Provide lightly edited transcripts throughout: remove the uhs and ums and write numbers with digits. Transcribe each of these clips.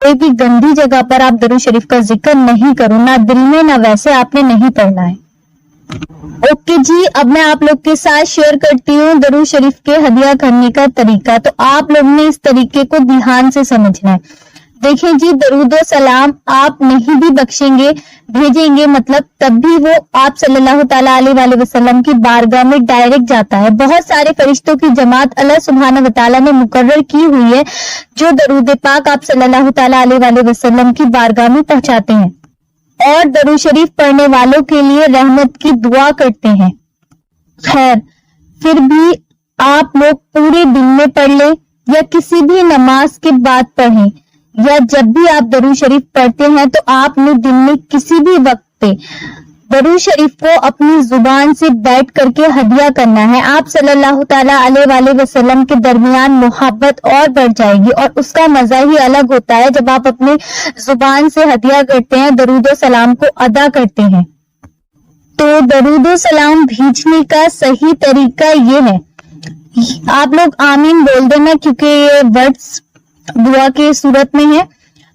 کوئی بھی گندی جگہ پر آپ درود شریف کا ذکر نہیں کرو، نہ دل میں نہ ویسے آپ نے نہیں پڑھنا ہے۔ اوکے جی، اب میں آپ لوگ کے ساتھ شیئر کرتی ہوں درود شریف کے ہدیہ کرنے کا طریقہ۔ تو آپ لوگ نے اس طریقے کو دھیان سے سمجھنا ہے۔ دیکھیں جی، درود و سلام آپ نہیں بھی بخشیں گے، بھیجیں گے، مطلب تب بھی وہ آپ صلی اللہ تعالیٰ علیہ وآلہ وسلم کی بارگاہ میں ڈائریکٹ جاتا ہے۔ بہت سارے فرشتوں کی جماعت اللہ سبحانہ وتعالیٰ نے مقرر کی ہوئی ہے جو درود پاک آپ صلی اللہ تعالیٰ علیہ وآلہ وسلم کی بارگاہ میں پہنچاتے ہیں اور درود شریف پڑھنے والوں کے لیے رحمت کی دعا کرتے ہیں۔ خیر، پھر بھی آپ لوگ پورے دن میں پڑھ لیں یا کسی بھی نماز کے بعد پڑھیں، یا جب بھی آپ درود شریف پڑھتے ہیں تو آپ نے دن میں کسی بھی وقت پہ درود شریف کو اپنی زبان سے بیٹھ کر کے ہدیہ کرنا ہے۔ آپ صلی اللہ تعالیٰ علیہ وآلہ وسلم کے درمیان محبت اور بڑھ جائے گی اور اس کا مزہ ہی الگ ہوتا ہے جب آپ اپنی زبان سے ہدیہ کرتے ہیں، درود و سلام کو ادا کرتے ہیں۔ تو درود و سلام بھیجنے کا صحیح طریقہ یہ ہے، آپ لوگ آمین بول دینا کیونکہ یہ ورڈز دعا کے صورت میں ہے۔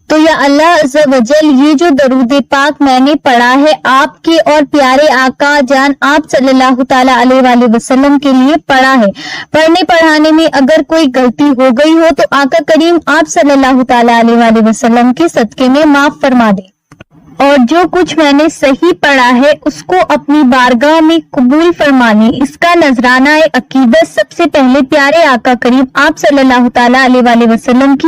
تو یا اللہ عز و جل، یہ جو درود پاک میں نے پڑھا ہے آپ کے اور پیارے آقا جان آپ صلی اللہ تعالیٰ علیہ وآلہ وسلم کے لیے پڑھا ہے، پڑھنے پڑھانے میں اگر کوئی غلطی ہو گئی ہو تو آقا کریم آپ صلی اللہ تعالیٰ علیہ وآلہ وسلم کے صدقے میں معاف فرما دے، اور جو کچھ میں نے صحیح پڑھا ہے اس کو اپنی بارگاہ میں قبول فرما لیں۔ اس کا نذرانہ عقیدت سب سے پہلے پیارے آقا کریم آپ صلی اللہ تعالیٰ علیہ وآلہ وسلم کی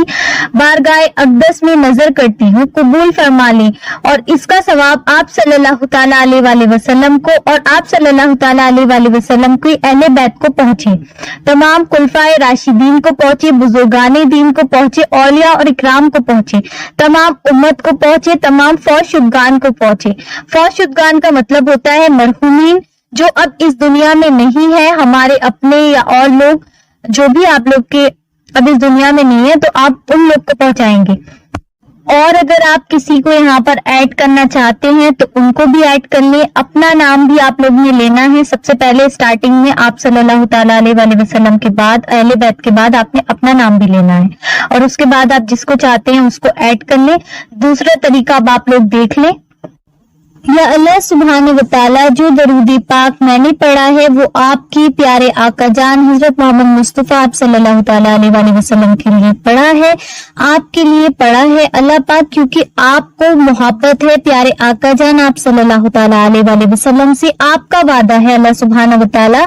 بارگاہ اقدس میں نظر کرتی ہوں، قبول فرما لیں، اور اس کا ثواب آپ صلی اللہ تعالیٰ علیہ وآلہ وسلم کو اور آپ صلی اللہ تعالیٰ علیہ وآلہ وسلم کی اہل بیت کو پہنچے، تمام خلفائے راشدین کو پہنچے، بزرگان دین کو پہنچے، اولیاء اور اکرام کو پہنچے، تمام امت کو پہنچے، تمام فوج شدگان کو پہنچے۔ فوج شدگان کا مطلب ہوتا ہے مرحومین جو اب اس دنیا میں نہیں ہے، ہمارے اپنے یا اور لوگ جو بھی آپ لوگ کے اب اس دنیا میں نہیں ہے تو آپ ان لوگ کو پہنچائیں گے۔ اور اگر آپ کسی کو یہاں پر ایڈ کرنا چاہتے ہیں تو ان کو بھی ایڈ کر لیں۔ اپنا نام بھی آپ لوگ نے لینا ہے، سب سے پہلے سٹارٹنگ میں آپ صلی اللہ تعالیٰ علیہ وآلہ وسلم کے بعد اہل بیت کے بعد آپ نے اپنا نام بھی لینا ہے، اور اس کے بعد آپ جس کو چاہتے ہیں اس کو ایڈ کر لیں۔ دوسرا طریقہ اب آپ لوگ دیکھ لیں، یا اللہ سبحانہ وتعالیٰ جو درود پاک میں نے پڑھا ہے وہ آپ کی پیارے آقا جان حضرت محمد مصطفیٰ آپ صلی اللہ تعالیٰ علیہ وآلہ وسلم کے لیے پڑھا ہے، آپ کے لیے پڑھا ہے اللہ پاک، کیونکہ آپ کو محبت ہے پیارے آقا جان آپ صلی اللہ تعالیٰ علیہ وآلہ وسلم سے۔ آپ کا وعدہ ہے اللہ سبحانہ وتعالیٰ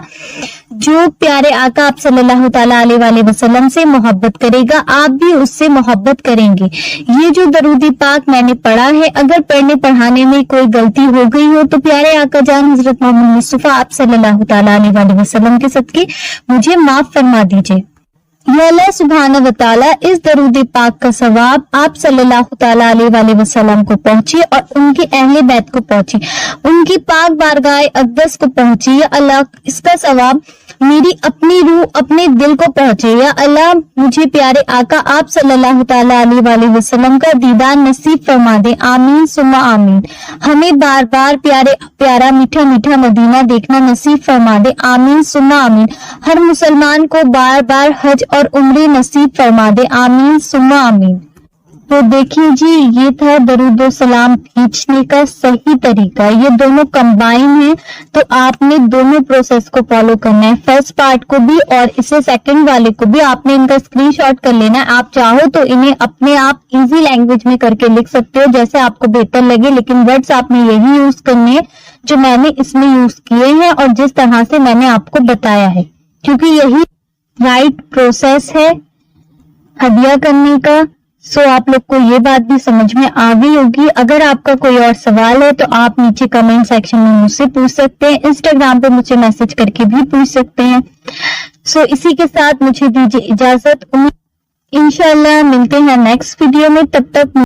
جو پیارے آقا آپ صلی اللہ تعالیٰ علیہ وآلہ وسلم سے محبت کرے گا آپ بھی اس سے محبت کریں گے۔ یہ جو درود پاک میں نے پڑھا ہے اگر پڑھنے پڑھانے میں کوئی غلطی ہو گئی ہو تو پیارے آقا جان حضرت محمد مصطفیٰ آپ صلی اللہ تعالیٰ علیہ وآلہ وسلم کے صدقے مجھے معاف فرما دیجیے۔ یا اللہ سبحانہ وتعالیٰ اس درود پاک کا ثواب آپ صلی اللہ تعالیٰ علیہ وآلہ وسلم کو پہنچے اور ان کی اہل بیت کو پہنچے، ان کی پاک بارگاہ اقدس کو پہنچے۔ یا اللہ اس کا ثواب میری اپنی روح اپنے دل کو پہنچے۔ یا اللہ مجھے پیارے آقا آپ صلی اللہ تعالیٰ علیہ وآلہ وسلم کا دیدار نصیب فرما دے، آمین ثم آمین۔ ہمیں بار بار پیارا میٹھا میٹھا مدینہ دیکھنا نصیب فرما دے، آمین ثم آمین۔ ہر مسلمان کو بار بار حج اور عمرے نصیب فرما دے، آمین ثم آمین۔ تو دیکھیں جی، یہ تھا درود و سلام بھیجنے کا صحیح طریقہ، یہ دونوں کمبائن ہیں تو آپ نے دونوں پروسیس کو فالو کرنا ہے، فرسٹ پارٹ کو بھی اور اسے سیکنڈ والے کو بھی۔ آپ نے ان کا اسکرین شاٹ کر لینا ہے، آپ چاہو تو انہیں اپنے آپ ایزی لینگویج میں کر کے لکھ سکتے ہو جیسے آپ کو بہتر لگے، لیکن ورڈز آپ نے یہی یوز کرنے ہیں جو میں نے اس میں یوز کیے ہیں اور جس طرح سے میں نے آپ کو بتایا ہے، کیونکہ یہی رائٹ پروسیس ہے ہدیہ کرنے کا۔ سو آپ لوگ کو یہ بات بھی سمجھ میں آ گئی ہوگی۔ اگر آپ کا کوئی اور سوال ہے تو آپ نیچے کمنٹ سیکشن میں مجھ سے پوچھ سکتے ہیں، انسٹاگرام پہ مجھے میسج کر کے بھی پوچھ سکتے ہیں۔ سو اسی کے ساتھ مجھے دیجیے اجازت، انشاءاللہ ملتے ہیں نیکسٹ ویڈیو میں، تب تک